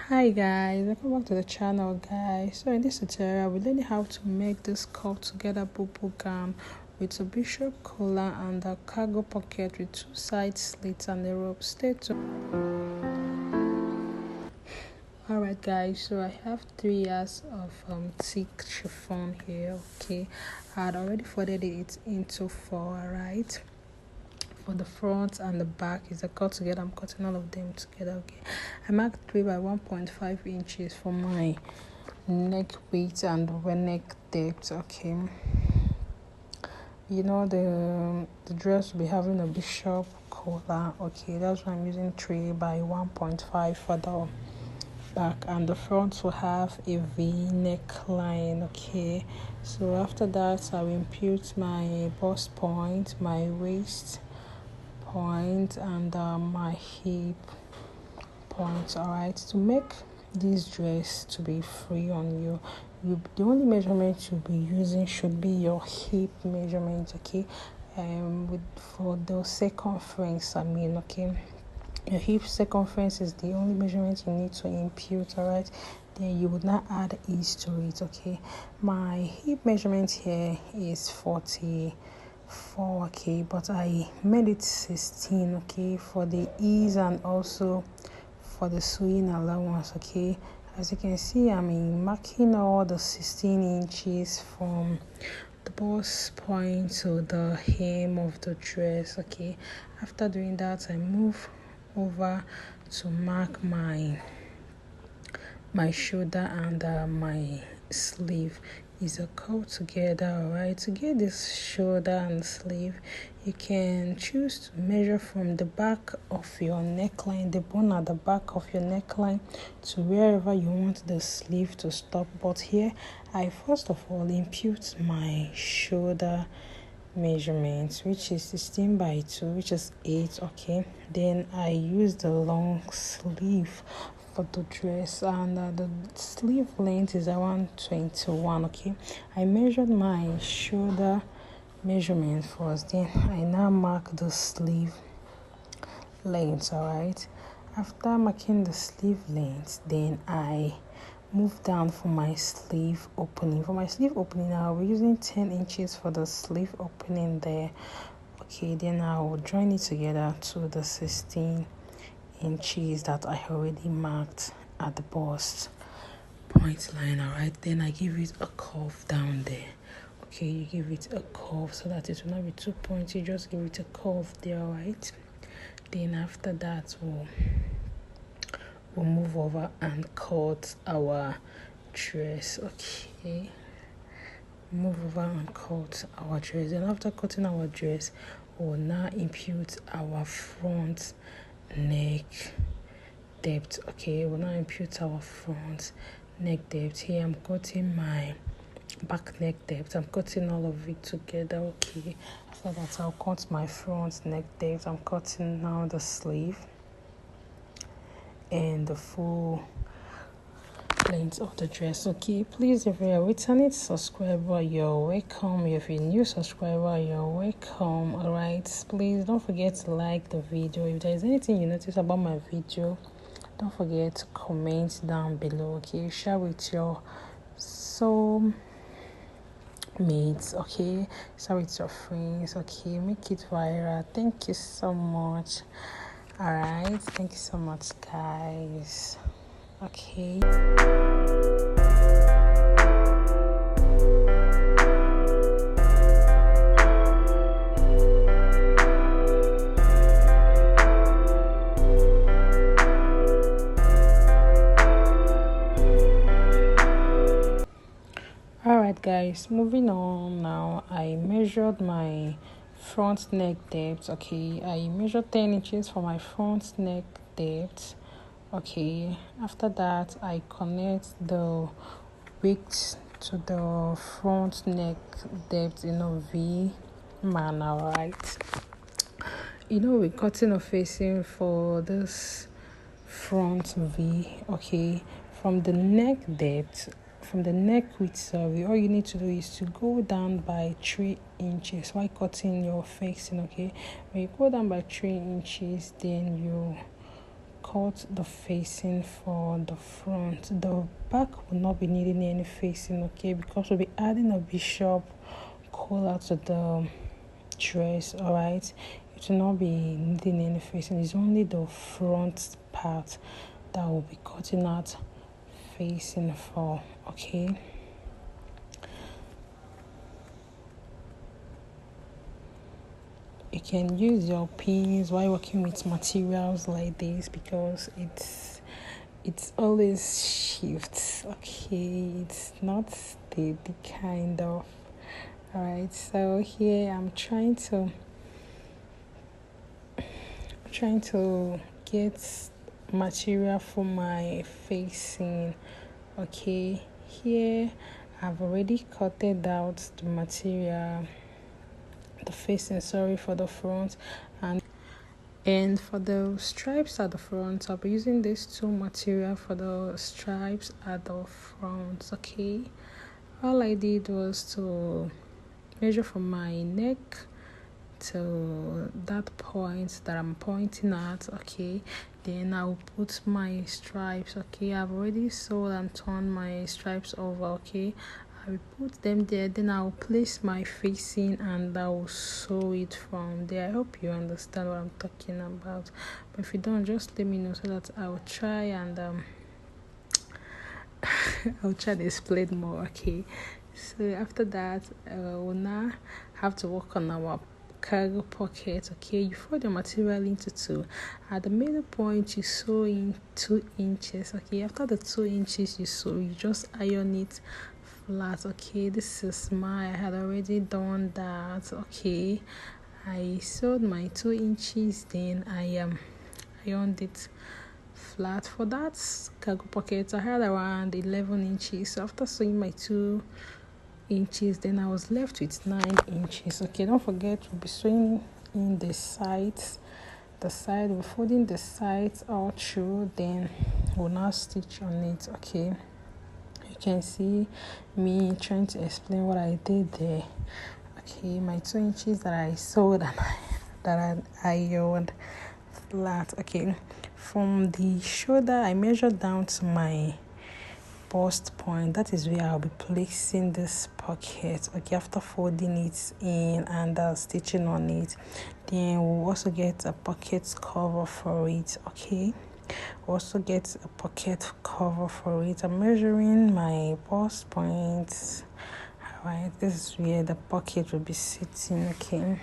Hi guys, welcome back to the channel guys. So in this tutorial we're learning how to make this cuff together Bubu gown with a bishop collar and a cargo pocket with two side slits and a rope. Stay tuned. Alright guys, so I have 3 yards of thick chiffon here. Okay, I had already folded it into 4. Alright, for the front and the back is a cut together. I'm cutting all of them together. Okay, I marked 3 by 1.5 inches for my neck width and neck depth. Okay, you know the dress will be having a bishop collar. Okay, that's why I'm using 3 by 1.5 for the back, and the front will have a V neckline. Okay, so after that I will impute my bust point, my waist point, and my hip point. All right, to make this dress to be free on you, the only measurement you'll be using should be your hip measurement. Okay, for the circumference, okay, your hip circumference is the only measurement you need to impute. All right, then you would not add ease to it. Okay, my hip measurement here is 44. Okay, but I made it 16. Okay, for the ease and also for the sewing allowance. Okay, as you can see, I'm marking all the 16 inches from the bust point to the hem of the dress. Okay, after doing that I move over to mark my shoulder and my sleeve is a cut together. All right, to get this shoulder and sleeve, you can choose to measure from the back of your neckline, the bone at the back of your neckline, to wherever you want the sleeve to stop. But here I first of all impute my shoulder measurements, which is 16 by 2, which is 8. Okay, then I use the long sleeve for the dress, and the sleeve length is around 21. Okay, I measured my shoulder measurement first, then I now mark the sleeve length. All right, after marking the sleeve length, then I move down for my sleeve opening. For my sleeve opening, I'll be using 10 inches for the sleeve opening there. Okay, then I will join it together to the 16 inches that I already marked at the bust point line. All right, then I give it a curve down there. Okay, you give it a curve so that it will not be too pointy. Just give it a curve there. All right, then after that we'll move over and cut our dress. Okay, move over and cut our dress, and after cutting our dress we'll now impute our front neck depth. Okay, we'll now impute our front neck depth. Here I'm cutting my back neck depth. I'm cutting all of it together. Okay, after that I'll cut my front neck depth. I'm cutting now the sleeve and the full length of the dress. Okay, please, if you're a returning subscriber, you're welcome. If you're a new subscriber, you're welcome. All right, please don't forget to like the video. If there is anything you notice about my video, don't forget to comment down below. Okay, share with your soul mates. Okay, share with your friends. Okay, make it viral. Thank you so much. All right, thank you so much guys. Okay, alright guys, moving on now. I measured my front neck depth. Okay, I measured 10 inches for my front neck depth. Okay, after that I connect the width to the front neck depth in a V manner. Right, we're cutting a facing for this front V. Okay, from the neck depth, from the neck width, sorry, all you need to do is to go down by 3 inches while cutting your facing. Okay, when you go down by 3 inches, then you cut the facing for the front. The back will not be needing any facing, okay, because we'll be adding a bishop collar to the dress. All right, it will not be needing any facing. It's only the front part that will be cutting out facing for, okay. You can use your pins while working with materials like this because it's always shifts, okay. It's not steady kind of. All right, so here I'm trying to get material for my facing, okay. Here I've already cutted out the material, the facing, for the front, and for the stripes at the front I'll be using these two material for the stripes at the front, okay. All I did was to measure from my neck to that point that I'm pointing at, okay. Then I'll put my stripes, okay. I've already sewed and torn my stripes over, okay. I will put them there, then I'll place my facing and I'll sew it from there. I hope you understand what I'm talking about, but if you don't, just let me know so that I'll try and I'll try to explain more, okay. So after that, we'll now have to work on our cargo pocket, okay. You fold the material into two. At the middle point you sew in 2 inches, okay. After the 2 inches you sew, you just iron it flat, okay. This is I had already done that, okay. I sewed my 2 inches, then I ironed it flat. For that cargo pocket I had around 11 inches, so after sewing my 2 inches, then I was left with 9 inches, okay. Don't forget we'll be sewing in the sides, we're folding the sides all through, then we'll now stitch on it, okay. You can see me trying to explain what I did there, okay. My 2 inches that I sewed and that I ironed flat, okay. From the shoulder I measured down to my bust point. That is where I'll be placing this pocket, okay, after folding it in and stitching on it. Then we'll also get a pocket cover for it, okay. We'll also get a pocket cover for it. I'm measuring my bust point. All right, this is where the pocket will be sitting, okay.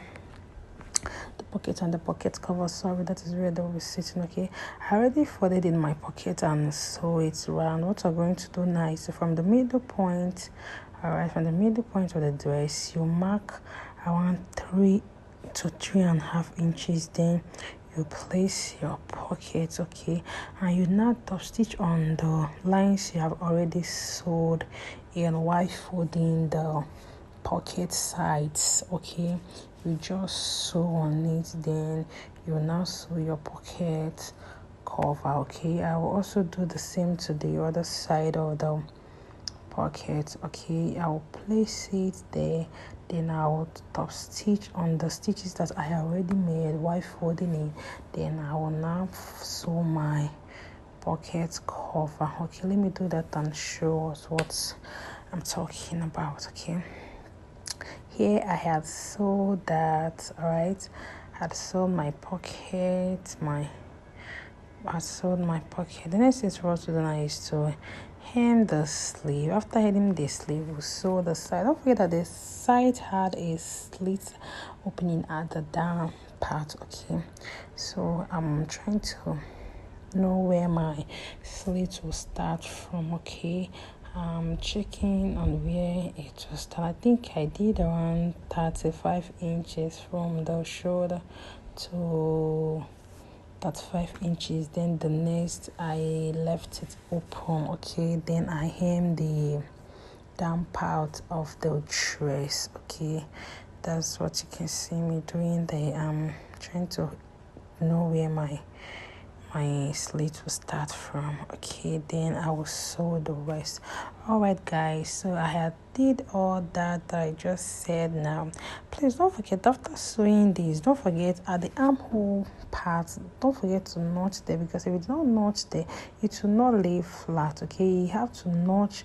The pocket and the pocket cover, that is where they will be sitting, okay. I already folded in my pocket and sew it round. What we're going to do now is from the middle point, all right, from the middle point of the dress you mark around 3 to 3.5 inches, then you place your pocket, okay, and you now top stitch on the lines you have already sewed in while folding the pocket sides, okay. You just sew on it, then you now sew your pocket cover, okay. I will also do the same to the other side of the pocket, okay. I will place it there, then I will top stitch on the stitches that I already made while folding it, then I will now sew my pocket cover, okay. Let me do that and show us what I'm talking about, okay. Here I had sewed that, all right. I had sewed my pocket, The next thing for us to do now is to hem the sleeve. After hemming the sleeve, we'll sew the side. Don't forget that the side had a slit opening at the down part, okay. So I'm trying to know where my slit will start from, okay. Checking on where it will start. I think I did around 35 inches from the shoulder to 35 inches. Then the next I left it open, okay. Then I hem the down part of the dress, okay. That's what you can see me doing there. I'm trying to know where my my slit will start from. Okay, then I will sew the rest. All right guys, so I had did all that I just said. Now please don't forget, after sewing this, don't forget at the armhole part, don't forget to notch there, because if you don't notch there, it will not lay flat. Okay, you have to notch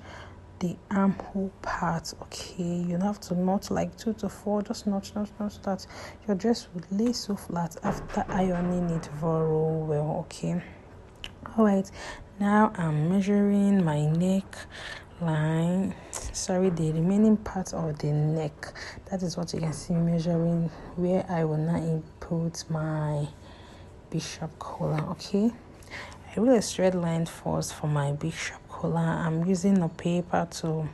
the armhole part. Okay, you have to notch like 2 to 4, just notch that your dress will lay so flat after ironing it very well. Okay, all right, now I'm measuring my neck line, sorry, the remaining part of the neck. That is what you can see measuring, where I will now input my bishop collar. Okay, I will a straight line first for my bishop collar. I'm using a paper to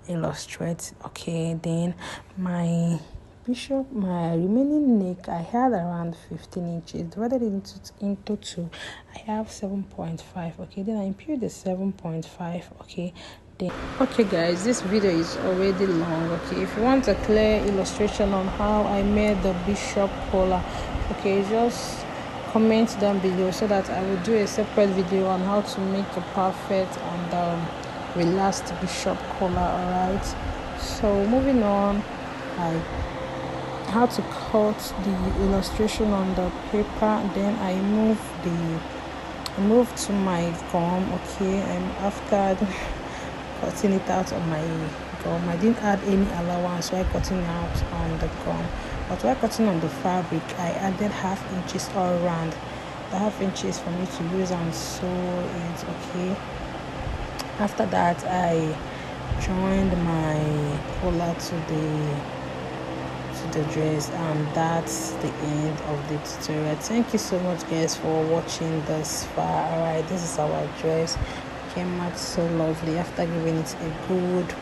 illustrate. Okay, then my remaining neck, I had around 15 inches divided into 2. I have 7.5. Okay, then I impute the 7.5. Okay, then okay guys, this video is already long. Okay, if you want a clear illustration on how I made the bishop collar, okay, just comment down below so that I will do a separate video on how to make a perfect and relaxed bishop collar. Alright, so moving on, I how to cut the illustration on the paper. Then I move to my gum. Okay, and after cutting it out on my gum, I didn't add any allowance while cutting out on the gum, but while cutting on the fabric, I added half inches all around. The half inches for me to use and sew it. Okay, after that I joined my collar to the dress, and that's the end of the tutorial. Thank you so much guys for watching this far. Alright, this is our dress, came out so lovely after giving it a good